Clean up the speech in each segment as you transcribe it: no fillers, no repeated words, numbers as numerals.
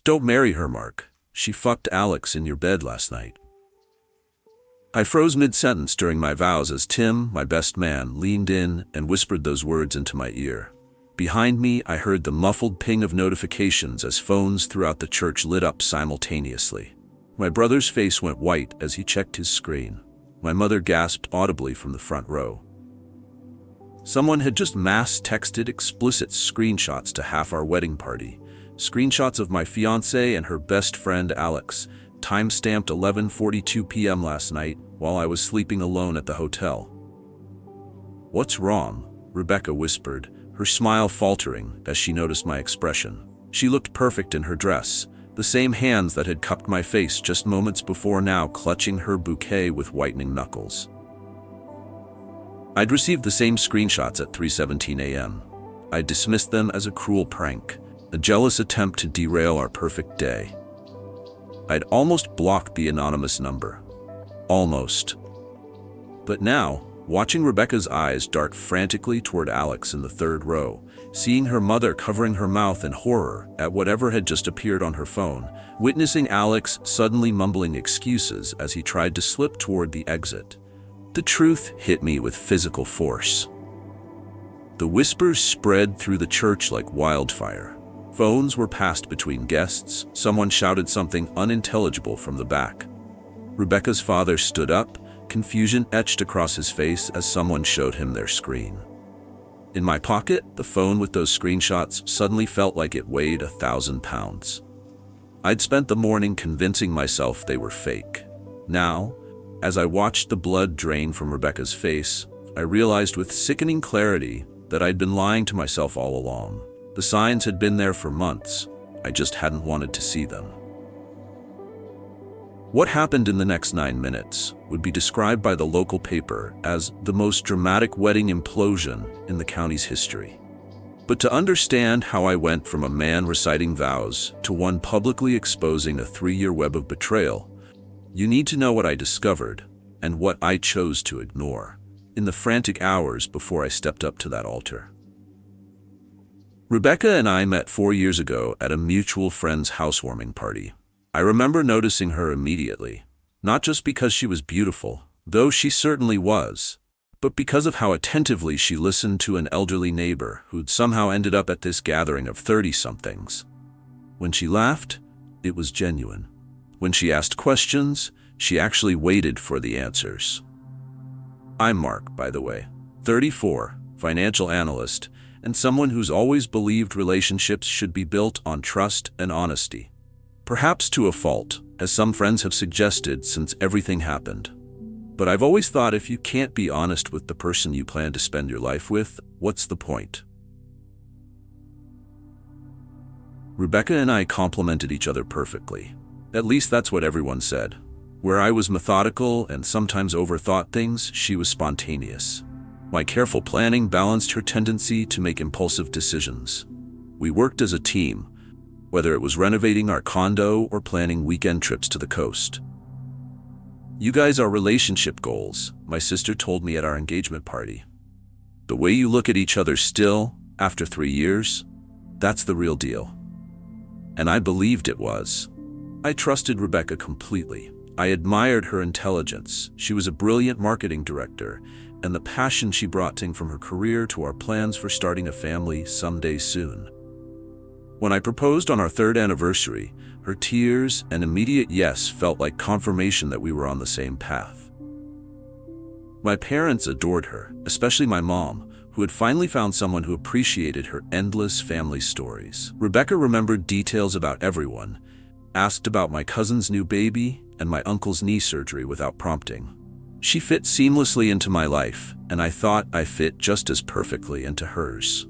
Don't marry her, Mark. She fucked Alex in your bed last night. I froze mid-sentence during my vows as Tim, my best man, leaned in and whispered those words into my ear. Behind me, I heard the muffled ping of notifications as phones throughout the church lit up simultaneously. My brother's face went white as he checked his screen. My mother gasped audibly from the front row. Someone had just mass texted explicit screenshots to half our wedding party. Screenshots of my fiancée and her best friend Alex, time-stamped 11:42 p.m. last night while I was sleeping alone at the hotel. "What's wrong?" Rebecca whispered, her smile faltering as she noticed my expression. She looked perfect in her dress, the same hands that had cupped my face just moments before now clutching her bouquet with whitening knuckles. I'd received the same screenshots at 3:17 a.m. I dismissed them as a cruel prank, a jealous attempt to derail our perfect day. I'd almost blocked the anonymous number. Almost. But now, watching Rebecca's eyes dart frantically toward Alex in the third row, seeing her mother covering her mouth in horror at whatever had just appeared on her phone, witnessing Alex suddenly mumbling excuses as he tried to slip toward the exit, the truth hit me with physical force. The whispers spread through the church like wildfire. Phones were passed between guests. Someone shouted something unintelligible from the back. Rebecca's father stood up, confusion etched across his face as someone showed him their screen. In my pocket, the phone with those screenshots suddenly felt like it weighed 1,000 pounds. I'd spent the morning convincing myself they were fake. Now, as I watched the blood drain from Rebecca's face, I realized with sickening clarity that I'd been lying to myself all along. The signs had been there for months. I just hadn't wanted to see them. What happened in the next 9 minutes would be described by the local paper as the most dramatic wedding implosion in the county's history. But to understand how I went from a man reciting vows to one publicly exposing a 3-year web of betrayal, you need to know what I discovered and what I chose to ignore in the frantic hours before I stepped up to that altar. Rebecca and I met 4 years ago at a mutual friend's housewarming party. I remember noticing her immediately, not just because she was beautiful, though she certainly was, but because of how attentively she listened to an elderly neighbor who'd somehow ended up at this gathering of 30-somethings. When she laughed, it was genuine. When she asked questions, she actually waited for the answers. I'm Mark, by the way, 34, financial analyst, and someone who's always believed relationships should be built on trust and honesty. Perhaps to a fault, as some friends have suggested since everything happened. But I've always thought if you can't be honest with the person you plan to spend your life with, what's the point? Rebecca and I complemented each other perfectly. At least that's what everyone said. Where I was methodical and sometimes overthought things, she was spontaneous. My careful planning balanced her tendency to make impulsive decisions. We worked as a team, whether it was renovating our condo or planning weekend trips to the coast. "You guys are relationship goals," my sister told me at our engagement party. "The way you look at each other still, after 3 years, that's the real deal." And I believed it was. I trusted Rebecca completely. I admired her intelligence. She was a brilliant marketing director, and the passion she brought from her career to our plans for starting a family someday soon. When I proposed on our 3rd anniversary, her tears and immediate yes felt like confirmation that we were on the same path. My parents adored her, especially my mom, who had finally found someone who appreciated her endless family stories. Rebecca remembered details about everyone, asked about my cousin's new baby and my uncle's knee surgery without prompting. She fit seamlessly into my life, and I thought I fit just as perfectly into hers.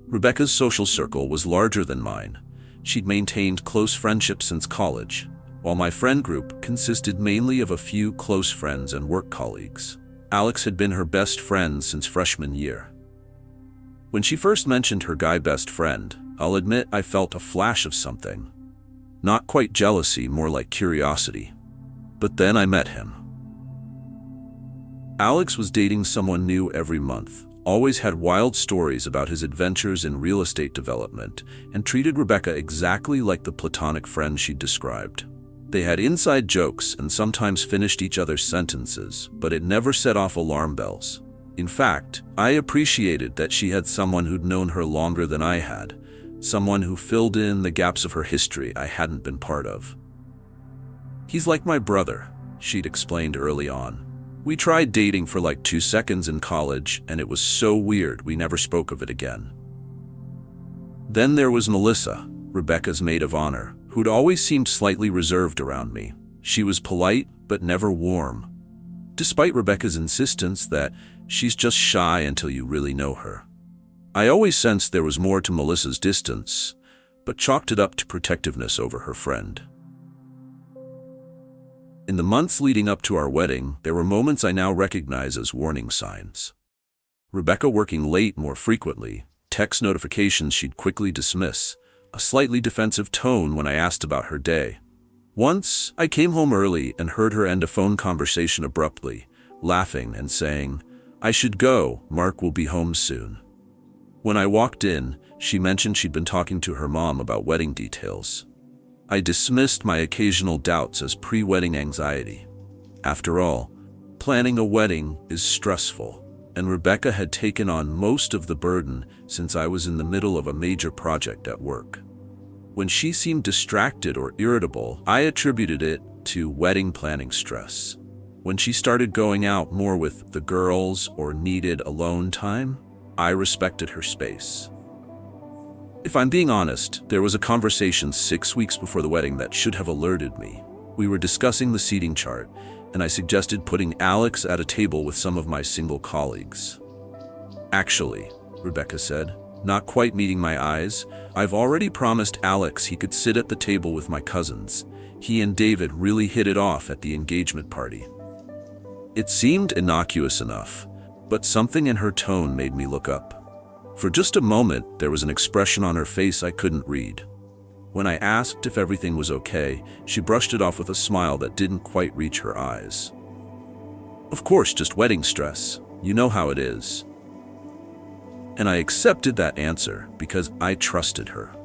Rebecca's social circle was larger than mine. She'd maintained close friendships since college, while my friend group consisted mainly of a few close friends and work colleagues. Alex had been her best friend since freshman year. When she first mentioned her guy best friend, I'll admit I felt a flash of something. Not quite jealousy, more like curiosity. But then I met him. Alex was dating someone new every month, always had wild stories about his adventures in real estate development and treated Rebecca exactly like the platonic friend she'd described. They had inside jokes and sometimes finished each other's sentences, but it never set off alarm bells. In fact, I appreciated that she had someone who'd known her longer than I had, someone who filled in the gaps of her history I hadn't been part of. "He's like my brother," she'd explained early on. "We tried dating for like 2 seconds in college, and it was so weird we never spoke of it again." Then there was Melissa, Rebecca's maid of honor, who'd always seemed slightly reserved around me. She was polite, but never warm, despite Rebecca's insistence that she's just shy until you really know her. I always sensed there was more to Melissa's distance, but chalked it up to protectiveness over her friend. In the months leading up to our wedding, there were moments I now recognize as warning signs. Rebecca working late more frequently, text notifications she'd quickly dismiss, a slightly defensive tone when I asked about her day. Once, I came home early and heard her end a phone conversation abruptly, laughing and saying, "I should go, Mark will be home soon." When I walked in, she mentioned she'd been talking to her mom about wedding details. I dismissed my occasional doubts as pre-wedding anxiety. After all, planning a wedding is stressful, and Rebecca had taken on most of the burden since I was in the middle of a major project at work. When she seemed distracted or irritable, I attributed it to wedding planning stress. When she started going out more with the girls or needed alone time, I respected her space. If I'm being honest, there was a conversation 6 weeks before the wedding that should have alerted me. We were discussing the seating chart, and I suggested putting Alex at a table with some of my single colleagues. "Actually," Rebecca said, not quite meeting my eyes, "I've already promised Alex he could sit at the table with my cousins. He and David really hit it off at the engagement party." It seemed innocuous enough, but something in her tone made me look up. For just a moment, there was an expression on her face I couldn't read. When I asked if everything was okay, she brushed it off with a smile that didn't quite reach her eyes. "Of course, just wedding stress. You know how it is." And I accepted that answer because I trusted her.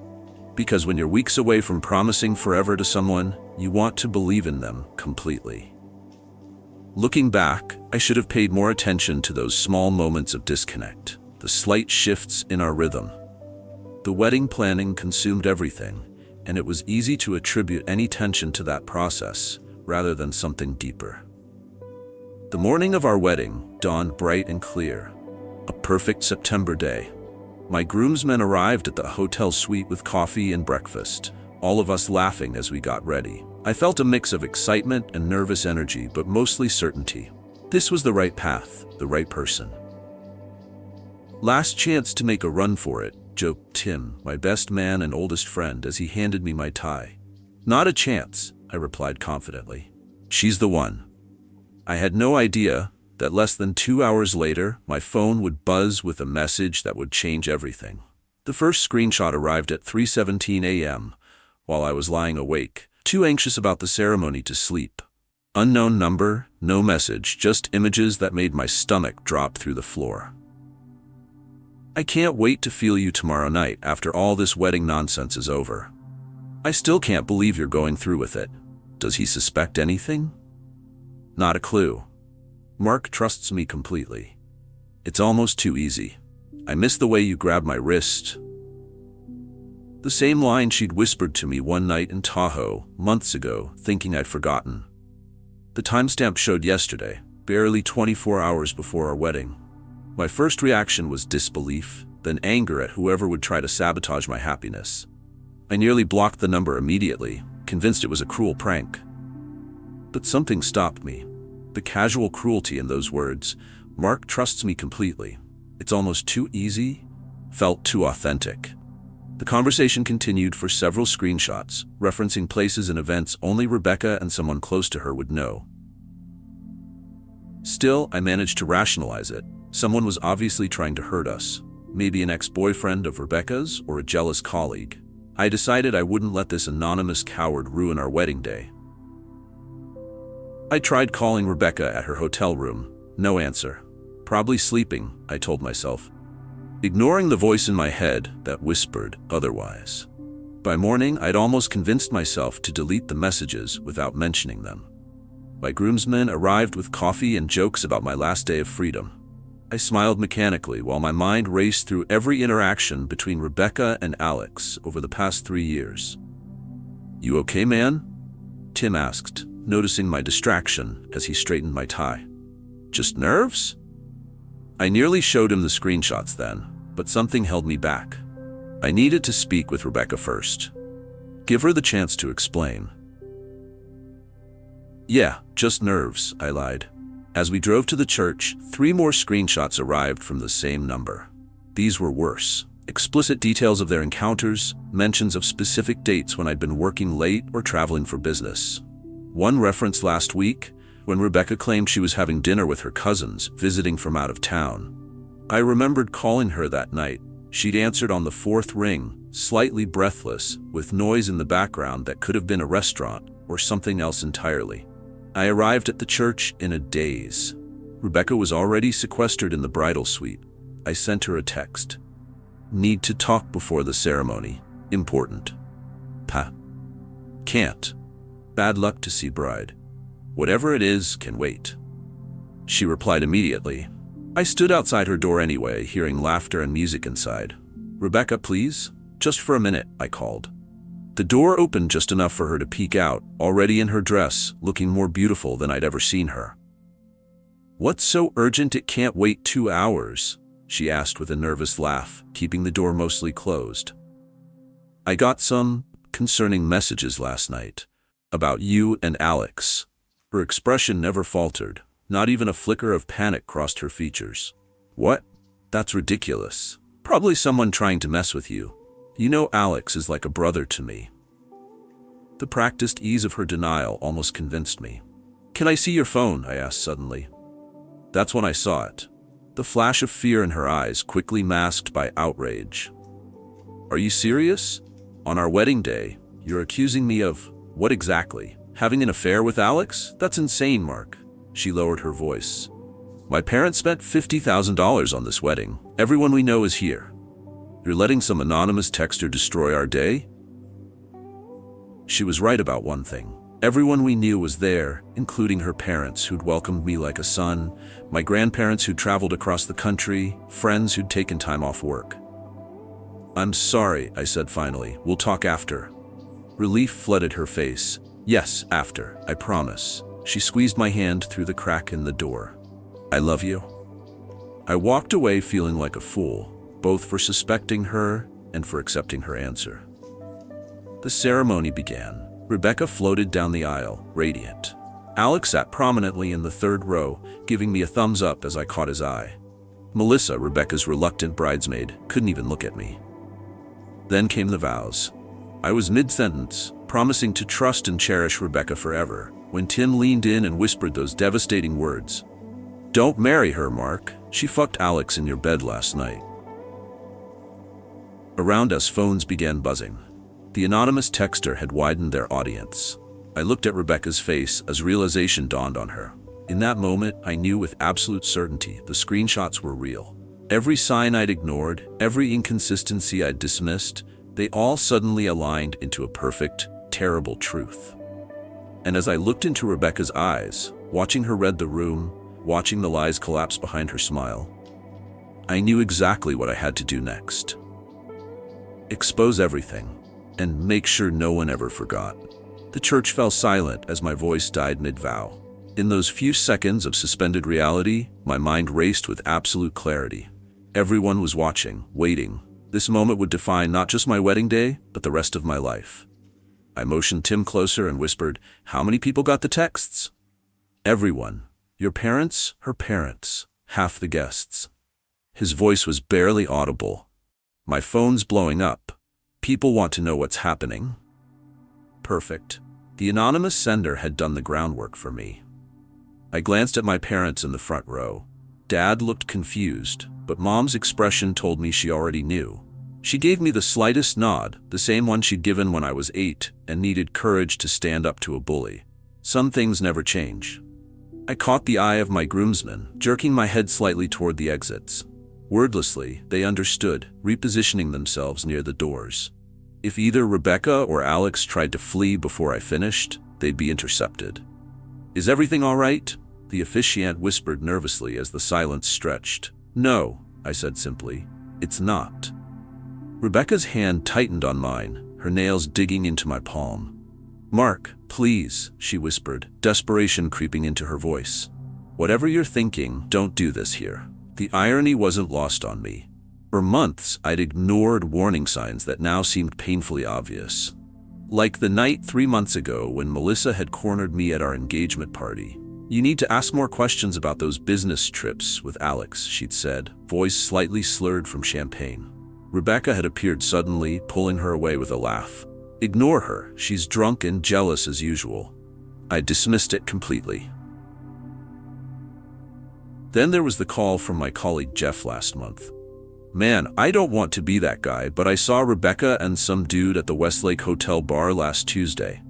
Because when you're weeks away from promising forever to someone, you want to believe in them completely. Looking back, I should have paid more attention to those small moments of disconnect, the slight shifts in our rhythm. The wedding planning consumed everything, and it was easy to attribute any tension to that process rather than something deeper. The morning of our wedding dawned bright and clear, a perfect September day. My groomsmen arrived at the hotel suite with coffee and breakfast, all of us laughing as we got ready. I felt a mix of excitement and nervous energy, but mostly certainty. This was the right path, the right person. "Last chance to make a run for it," joked Tim, my best man and oldest friend, as he handed me my tie. "Not a chance," I replied confidently. "She's the one." I had no idea that less than 2 hours later, my phone would buzz with a message that would change everything. The first screenshot arrived at 3:17 a.m. while I was lying awake, too anxious about the ceremony to sleep. Unknown number, no message, just images that made my stomach drop through the floor. "I can't wait to feel you tomorrow night after all this wedding nonsense is over. I still can't believe you're going through with it. Does he suspect anything?" "Not a clue. Mark trusts me completely. It's almost too easy. I miss the way you grab my wrist." The same line she'd whispered to me one night in Tahoe, months ago, thinking I'd forgotten. The timestamp showed yesterday, barely 24 hours before our wedding. My first reaction was disbelief, then anger at whoever would try to sabotage my happiness. I nearly blocked the number immediately, convinced it was a cruel prank. But something stopped me. The casual cruelty in those words, "Mark trusts me completely. It's almost too easy," felt too authentic. The conversation continued for several screenshots, referencing places and events only Rebecca and someone close to her would know. Still, I managed to rationalize it. Someone was obviously trying to hurt us. Maybe an ex-boyfriend of Rebecca's or a jealous colleague. I decided I wouldn't let this anonymous coward ruin our wedding day. I tried calling Rebecca at her hotel room. No answer. Probably sleeping, I told myself, ignoring the voice in my head that whispered otherwise. By morning, I'd almost convinced myself to delete the messages without mentioning them. My groomsmen arrived with coffee and jokes about my last day of freedom. I smiled mechanically while my mind raced through every interaction between Rebecca and Alex over the past 3 years. "You okay, man?" Tim asked, noticing my distraction as he straightened my tie. "Just nerves?" I nearly showed him the screenshots then, but something held me back. I needed to speak with Rebecca first. Give her the chance to explain. "Yeah, just nerves," I lied. As we drove to the church, 3 more screenshots arrived from the same number. These were worse. Explicit details of their encounters, mentions of specific dates when I'd been working late or traveling for business. One referenced last week, when Rebecca claimed she was having dinner with her cousins, visiting from out of town. I remembered calling her that night. She'd answered on the 4th ring, slightly breathless, with noise in the background that could have been a restaurant or something else entirely. I arrived at the church in a daze. Rebecca was already sequestered in the bridal suite. I sent her a text. "Need to talk before the ceremony. Important. Can't. Bad luck to see bride. Whatever it is can wait." She replied immediately. I stood outside her door anyway, hearing laughter and music inside. "Rebecca, please? Just for a minute," I called. The door opened just enough for her to peek out, already in her dress, looking more beautiful than I'd ever seen her. "What's so urgent it can't wait 2 hours?" she asked with a nervous laugh, keeping the door mostly closed. "I got some concerning messages last night. About you and Alex." Her expression never faltered. Not even a flicker of panic crossed her features. "What? That's ridiculous. Probably someone trying to mess with you. You know Alex is like a brother to me." The practiced ease of her denial almost convinced me. "Can I see your phone?" I asked suddenly. That's when I saw it. The flash of fear in her eyes quickly masked by outrage. "Are you serious? On our wedding day, you're accusing me of, what exactly? Having an affair with Alex? That's insane, Mark." She lowered her voice. "My parents spent $50,000 on this wedding. Everyone we know is here. You're letting some anonymous texter destroy our day?" She was right about one thing. Everyone we knew was there, including her parents who'd welcomed me like a son, my grandparents who'd traveled across the country, friends who'd taken time off work. "I'm sorry," I said finally. "We'll talk after." Relief flooded her face. "Yes, after, I promise." She squeezed my hand through the crack in the door. "I love you." I walked away feeling like a fool, both for suspecting her and for accepting her answer. The ceremony began. Rebecca floated down the aisle, radiant. Alex sat prominently in the 3rd row, giving me a thumbs up as I caught his eye. Melissa, Rebecca's reluctant bridesmaid, couldn't even look at me. Then came the vows. I was mid-sentence, promising to trust and cherish Rebecca forever, when Tim leaned in and whispered those devastating words. "Don't marry her, Mark. She fucked Alex in your bed last night." Around us, phones began buzzing. The anonymous texter had widened their audience. I looked at Rebecca's face as realization dawned on her. In that moment, I knew with absolute certainty the screenshots were real. Every sign I'd ignored, every inconsistency I'd dismissed, they all suddenly aligned into a perfect, terrible truth. And as I looked into Rebecca's eyes, watching her read the room, watching the lies collapse behind her smile, I knew exactly what I had to do next. Expose everything, and make sure no one ever forgot. The church fell silent as my voice died mid-vow. In those few seconds of suspended reality, my mind raced with absolute clarity. Everyone was watching, waiting. This moment would define not just my wedding day, but the rest of my life. I motioned Tim closer and whispered, "How many people got the texts?" "Everyone. Your parents, her parents, half the guests." His voice was barely audible. "My phone's blowing up. People want to know what's happening." Perfect. The anonymous sender had done the groundwork for me. I glanced at my parents in the front row. Dad looked confused, but Mom's expression told me she already knew. She gave me the slightest nod, the same one she'd given when I was 8 and needed courage to stand up to a bully. Some things never change. I caught the eye of my groomsmen, jerking my head slightly toward the exits. Wordlessly, they understood, repositioning themselves near the doors. If either Rebecca or Alex tried to flee before I finished, they'd be intercepted. "Is everything all right?" the officiant whispered nervously as the silence stretched. "No," I said simply. "It's not." Rebecca's hand tightened on mine, her nails digging into my palm. "Mark, please," she whispered, desperation creeping into her voice. "Whatever you're thinking, don't do this here." The irony wasn't lost on me. For months, I'd ignored warning signs that now seemed painfully obvious. Like the night 3 months ago when Melissa had cornered me at our engagement party. "You need to ask more questions about those business trips with Alex," she'd said, voice slightly slurred from champagne. Rebecca had appeared suddenly, pulling her away with a laugh. "Ignore her, she's drunk and jealous as usual." I dismissed it completely. Then there was the call from my colleague Jeff last month. "Man, I don't want to be that guy, but I saw Rebecca and some dude at the Westlake Hotel bar last Tuesday.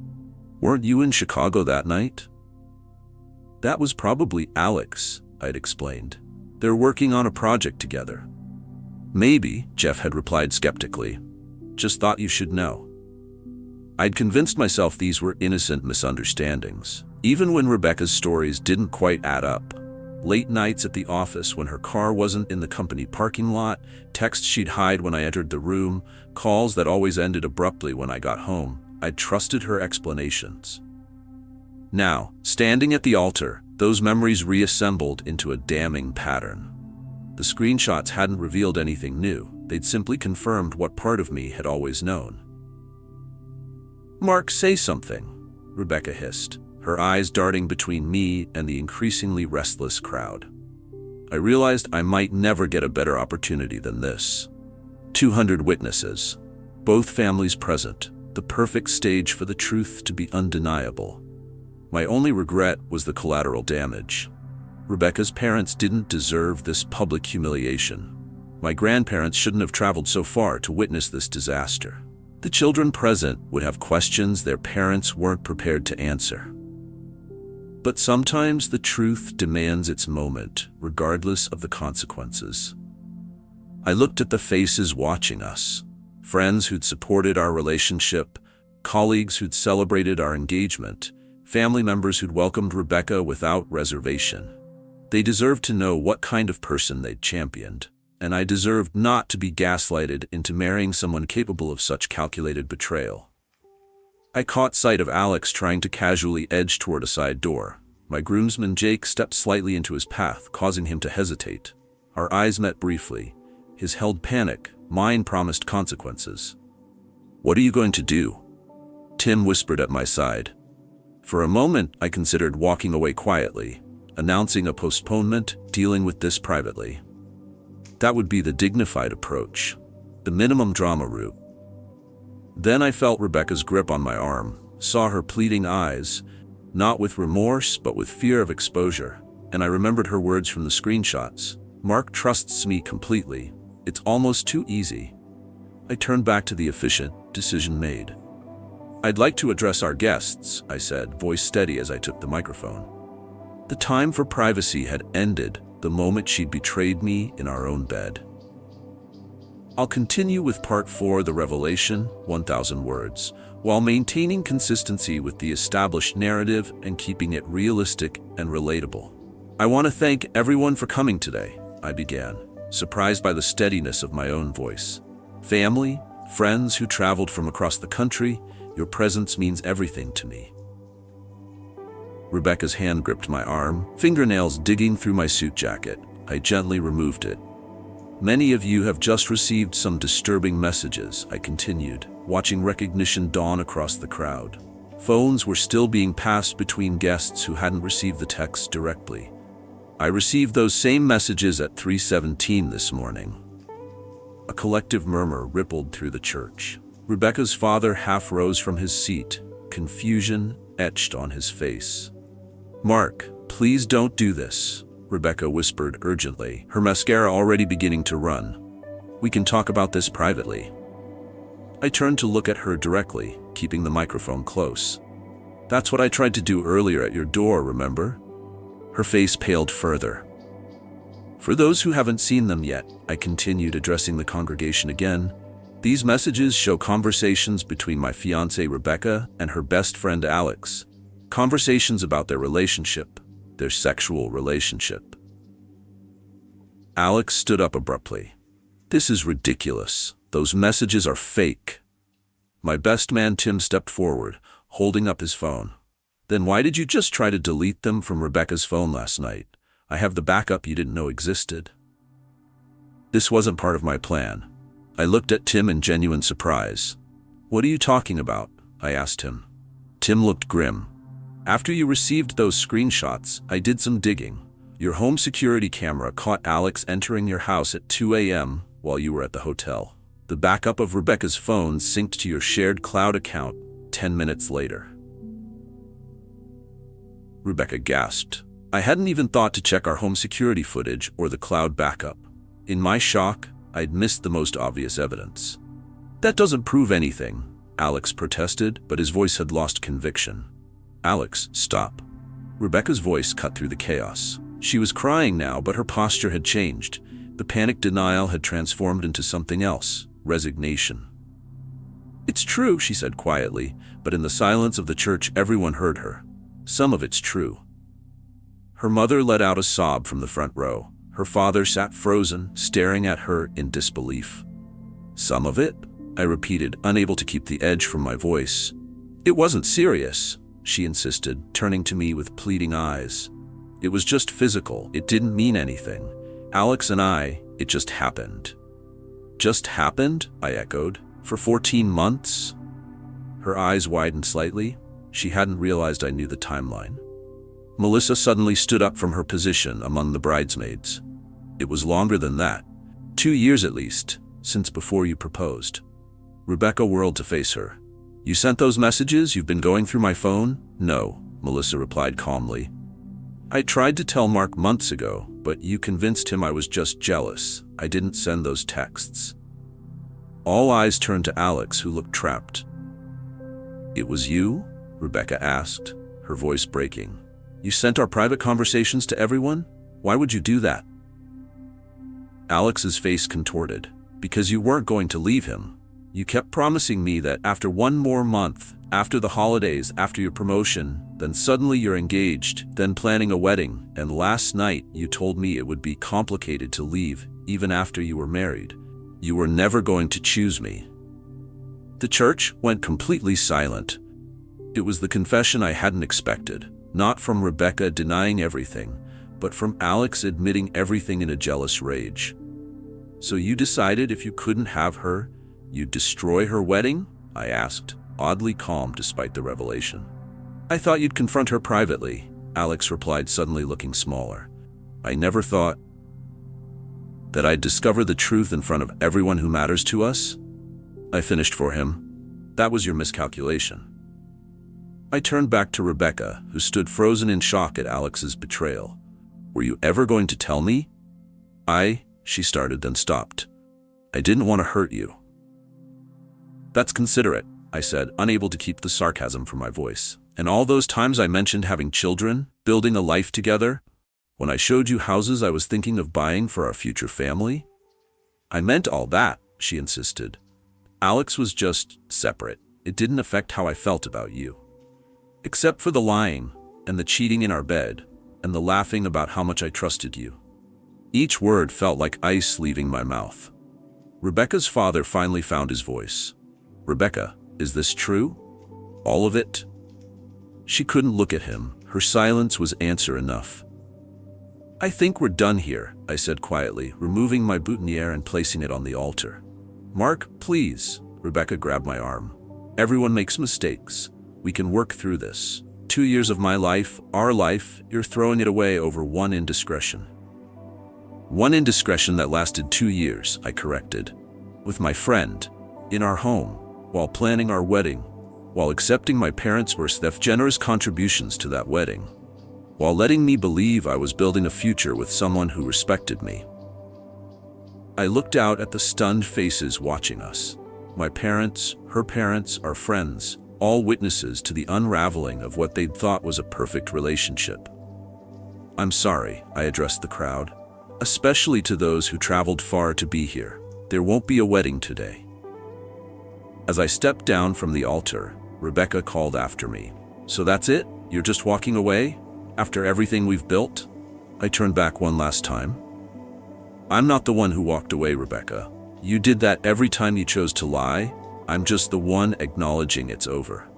Weren't you in Chicago that night?" "That was probably Alex," I'd explained. "They're working on a project together." "Maybe," Jeff had replied skeptically. "Just thought you should know." I'd convinced myself these were innocent misunderstandings, even when Rebecca's stories didn't quite add up. Late nights at the office when her car wasn't in the company parking lot, texts she'd hide when I entered the room, calls that always ended abruptly when I got home. I'd trusted her explanations. Now, standing at the altar, those memories reassembled into a damning pattern. The screenshots hadn't revealed anything new. They'd simply confirmed what part of me had always known. "Mark, say something," Rebecca hissed, her eyes darting between me and the increasingly restless crowd. I realized I might never get a better opportunity than this. 200 witnesses, both families present, the perfect stage for the truth to be undeniable. My only regret was the collateral damage. Rebecca's parents didn't deserve this public humiliation. My grandparents shouldn't have traveled so far to witness this disaster. The children present would have questions their parents weren't prepared to answer. But sometimes the truth demands its moment, regardless of the consequences. I looked at the faces watching us, friends who'd supported our relationship, colleagues who'd celebrated our engagement, family members who'd welcomed Rebecca without reservation. They deserved to know what kind of person they'd championed, and I deserved not to be gaslighted into marrying someone capable of such calculated betrayal. I caught sight of Alex trying to casually edge toward a side door. My groomsman Jake stepped slightly into his path, causing him to hesitate. Our eyes met briefly. His held panic, mine promised consequences. "What are you going to do?" Tim whispered at my side. For a moment, I considered walking away quietly, announcing a postponement, dealing with this privately. That would be the dignified approach, the minimum drama route. Then I felt Rebecca's grip on my arm, saw her pleading eyes, not with remorse but with fear of exposure, and I remembered her words from the screenshots. "Mark trusts me completely. It's almost too easy." I turned back to the efficient, decision made. "I'd like to address our guests," I said, voice steady as I took the microphone. The time for privacy had ended the moment she'd betrayed me in our own bed. I'll continue with part 4, the revelation, 1,000 words, while maintaining consistency with the established narrative and keeping it realistic and relatable. "I want to thank everyone for coming today," I began, surprised by the steadiness of my own voice. "Family, friends who traveled from across the country, your presence means everything to me." Rebecca's hand gripped my arm, fingernails digging through my suit jacket. I gently removed it. "Many of you have just received some disturbing messages," I continued, watching recognition dawn across the crowd. Phones were still being passed between guests who hadn't received the text directly. "I received those same messages at 3:17 this morning." A collective murmur rippled through the church. Rebecca's father half rose from his seat, confusion etched on his face. "Mark, please don't do this," Rebecca whispered urgently, her mascara already beginning to run. "We can talk about this privately." I turned to look at her directly, keeping the microphone close. "That's what I tried to do earlier at your door, remember?" Her face paled further. For those who haven't seen them yet, I continued, addressing the congregation again, these messages show conversations between my fiancée Rebecca and her best friend Alex. Conversations about their relationship, their sexual relationship. Alex stood up abruptly. This is ridiculous. Those messages are fake. My best man Tim stepped forward, holding up his phone. Then why did you just try to delete them from Rebecca's phone last night? I have the backup you didn't know existed. This wasn't part of my plan. I looked at Tim in genuine surprise. What are you talking about? I asked him. Tim looked grim. After you received those screenshots, I did some digging. Your home security camera caught Alex entering your house at 2 a.m. while you were at the hotel. The backup of Rebecca's phone synced to your shared cloud account 10 minutes later. Rebecca gasped. I hadn't even thought to check our home security footage or the cloud backup. In my shock, I'd missed the most obvious evidence. That doesn't prove anything, Alex protested, but his voice had lost conviction. Alex, stop. Rebecca's voice cut through the chaos. She was crying now, but her posture had changed. The panic denial had transformed into something else, resignation. It's true, she said quietly, but in the silence of the church everyone heard her. Some of it's true. Her mother let out a sob from the front row. Her father sat frozen, staring at her in disbelief. Some of it? I repeated, unable to keep the edge from my voice. It wasn't serious, she insisted, turning to me with pleading eyes. It was just physical. It didn't mean anything. Alex and I, it just happened. Just happened? I echoed. For 14 months? Her eyes widened slightly. She hadn't realized I knew the timeline. Melissa suddenly stood up from her position among the bridesmaids. It was longer than that. 2 years at least, since before you proposed. Rebecca whirled to face her. You sent those messages? You've been going through my phone? No, Melissa replied calmly. I tried to tell Mark months ago, but you convinced him I was just jealous. I didn't send those texts. All eyes turned to Alex, who looked trapped. It was you? Rebecca asked, her voice breaking. You sent our private conversations to everyone? Why would you do that? Alex's face contorted. Because you weren't going to leave him. You kept promising me that after one more month, after the holidays, after your promotion, then suddenly you're engaged, then planning a wedding, and last night you told me it would be complicated to leave, even after you were married. You were never going to choose me. The church went completely silent. It was the confession I hadn't expected, not from Rebecca denying everything, but from Alex admitting everything in a jealous rage. So you decided if you couldn't have her, you'd destroy her wedding? I asked, oddly calm despite the revelation. I thought you'd confront her privately, Alex replied, suddenly looking smaller. I never thought that I'd discover the truth in front of everyone who matters to us. I finished for him. That was your miscalculation. I turned back to Rebecca, who stood frozen in shock at Alex's betrayal. Were you ever going to tell me? She started, then stopped. I didn't want to hurt you. That's considerate, I said, unable to keep the sarcasm from my voice. And all those times I mentioned having children, building a life together, when I showed you houses I was thinking of buying for our future family? I meant all that, she insisted. Alex was just separate. It didn't affect how I felt about you. Except for the lying, and the cheating in our bed, and the laughing about how much I trusted you. Each word felt like ice leaving my mouth. Rebecca's father finally found his voice. Rebecca, is this true? All of it? She couldn't look at him. Her silence was answer enough. I think we're done here, I said quietly, removing my boutonniere and placing it on the altar. Mark, please. Rebecca grabbed my arm. Everyone makes mistakes. We can work through this. 2 years of my life, our life, you're throwing it away over one indiscretion. One indiscretion that lasted 2 years, I corrected. With my friend, in our home, while planning our wedding, while accepting my parents' worth generous contributions to that wedding, while letting me believe I was building a future with someone who respected me. I looked out at the stunned faces watching us. My parents, her parents, our friends, all witnesses to the unraveling of what they'd thought was a perfect relationship. I'm sorry, I addressed the crowd, especially to those who traveled far to be here. There won't be a wedding today. As I stepped down from the altar, Rebecca called after me. So that's it? You're just walking away? After everything we've built? I turned back one last time. I'm not the one who walked away, Rebecca. You did that every time you chose to lie. I'm just the one acknowledging it's over.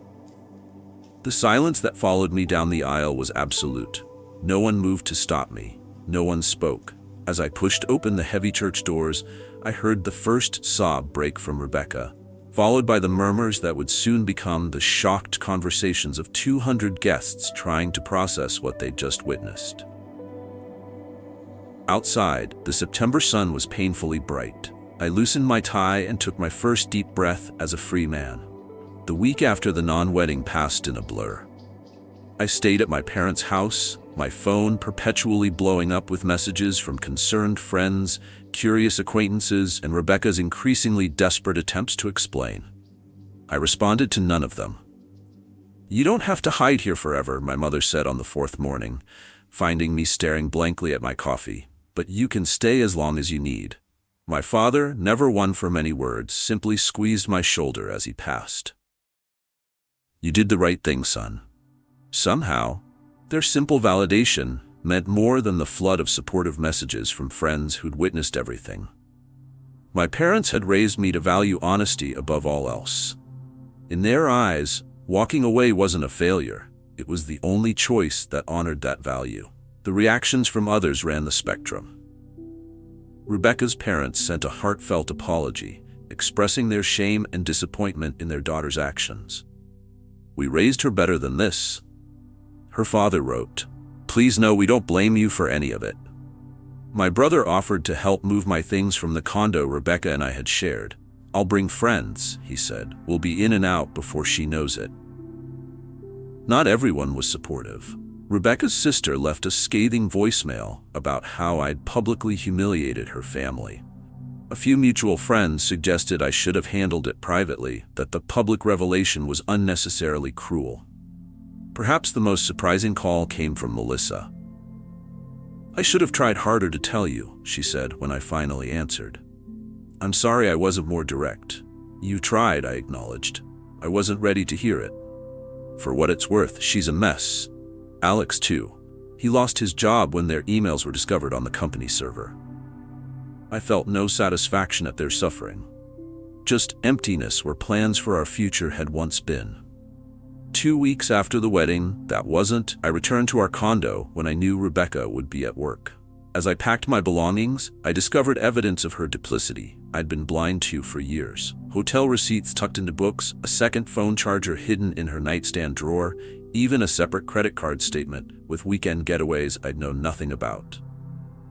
The silence that followed me down the aisle was absolute. No one moved to stop me. No one spoke. As I pushed open the heavy church doors, I heard the first sob break from Rebecca, followed by the murmurs that would soon become the shocked conversations of 200 guests trying to process what they'd just witnessed. Outside, the September sun was painfully bright. I loosened my tie and took my first deep breath as a free man. The week after the non-wedding passed in a blur. I stayed at my parents' house, my phone perpetually blowing up with messages from concerned friends, curious acquaintances, and Rebecca's increasingly desperate attempts to explain. I responded to none of them. You don't have to hide here forever, my mother said on the fourth morning, finding me staring blankly at my coffee, but you can stay as long as you need. My father, never one for many words, simply squeezed my shoulder as he passed. You did the right thing, son. Somehow, their simple validation meant more than the flood of supportive messages from friends who'd witnessed everything. My parents had raised me to value honesty above all else. In their eyes, walking away wasn't a failure. It was the only choice that honored that value. The reactions from others ran the spectrum. Rebecca's parents sent a heartfelt apology, expressing their shame and disappointment in their daughter's actions. We raised her better than this. Her father wrote, "Please know we don't blame you for any of it." My brother offered to help move my things from the condo Rebecca and I had shared. "I'll bring friends," he said. "We'll be in and out before she knows it." Not everyone was supportive. Rebecca's sister left a scathing voicemail about how I'd publicly humiliated her family. A few mutual friends suggested I should have handled it privately, that the public revelation was unnecessarily cruel. Perhaps the most surprising call came from Melissa. "I should have tried harder to tell you," she said when I finally answered. "I'm sorry I wasn't more direct." "You tried," I acknowledged. "I wasn't ready to hear it." For what it's worth, she's a mess. Alex too. He lost his job when their emails were discovered on the company server. I felt no satisfaction at their suffering. Just emptiness where plans for our future had once been. 2 weeks after the wedding, I returned to our condo when I knew Rebecca would be at work. As I packed my belongings, I discovered evidence of her duplicity I'd been blind to for years. Hotel receipts tucked into books, a second phone charger hidden in her nightstand drawer, even a separate credit card statement with weekend getaways I'd known nothing about.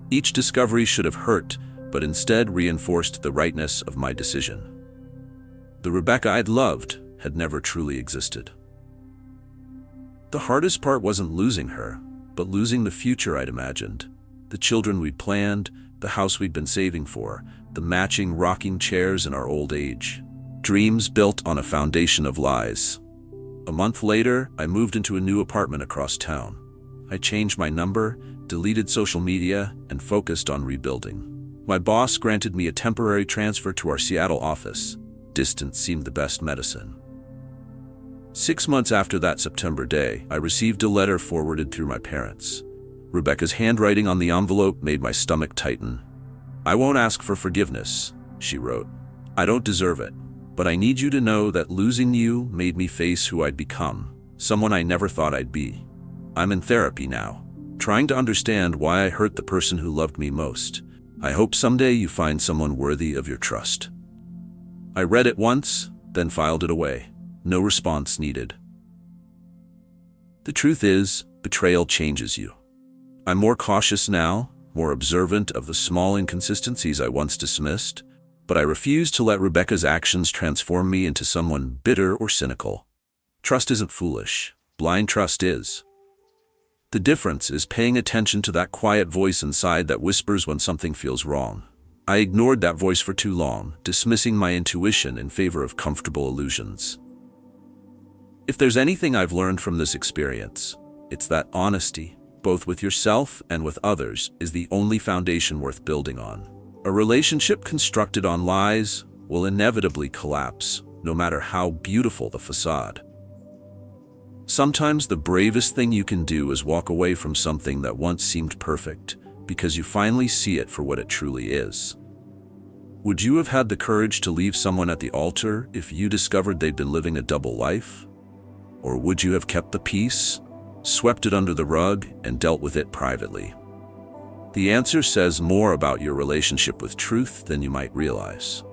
Each discovery should have hurt, but instead reinforced the rightness of my decision. The Rebecca I'd loved had never truly existed. The hardest part wasn't losing her, but losing the future I'd imagined. The children we'd planned, the house we'd been saving for, the matching rocking chairs in our old age. Dreams built on a foundation of lies. A month later, I moved into a new apartment across town. I changed my number, deleted social media, and focused on rebuilding. My boss granted me a temporary transfer to our Seattle office. Distance seemed the best medicine. 6 months after that September day, I received a letter forwarded through my parents. Rebecca's handwriting on the envelope made my stomach tighten. "I won't ask for forgiveness," she wrote. "I don't deserve it. But I need you to know that losing you made me face who I'd become, someone I never thought I'd be. I'm in therapy now, trying to understand why I hurt the person who loved me most. I hope someday you find someone worthy of your trust." I read it once, then filed it away. No response needed. The truth is, betrayal changes you. I'm more cautious now, more observant of the small inconsistencies I once dismissed, but I refuse to let Rebecca's actions transform me into someone bitter or cynical. Trust isn't foolish. Blind trust is. The difference is paying attention to that quiet voice inside that whispers when something feels wrong. I ignored that voice for too long, dismissing my intuition in favor of comfortable illusions. If there's anything I've learned from this experience, it's that honesty, both with yourself and with others, is the only foundation worth building on. A relationship constructed on lies will inevitably collapse, no matter how beautiful the facade. Sometimes the bravest thing you can do is walk away from something that once seemed perfect, because you finally see it for what it truly is. Would you have had the courage to leave someone at the altar if you discovered they'd been living a double life? Or would you have kept the peace, swept it under the rug, and dealt with it privately? The answer says more about your relationship with truth than you might realize.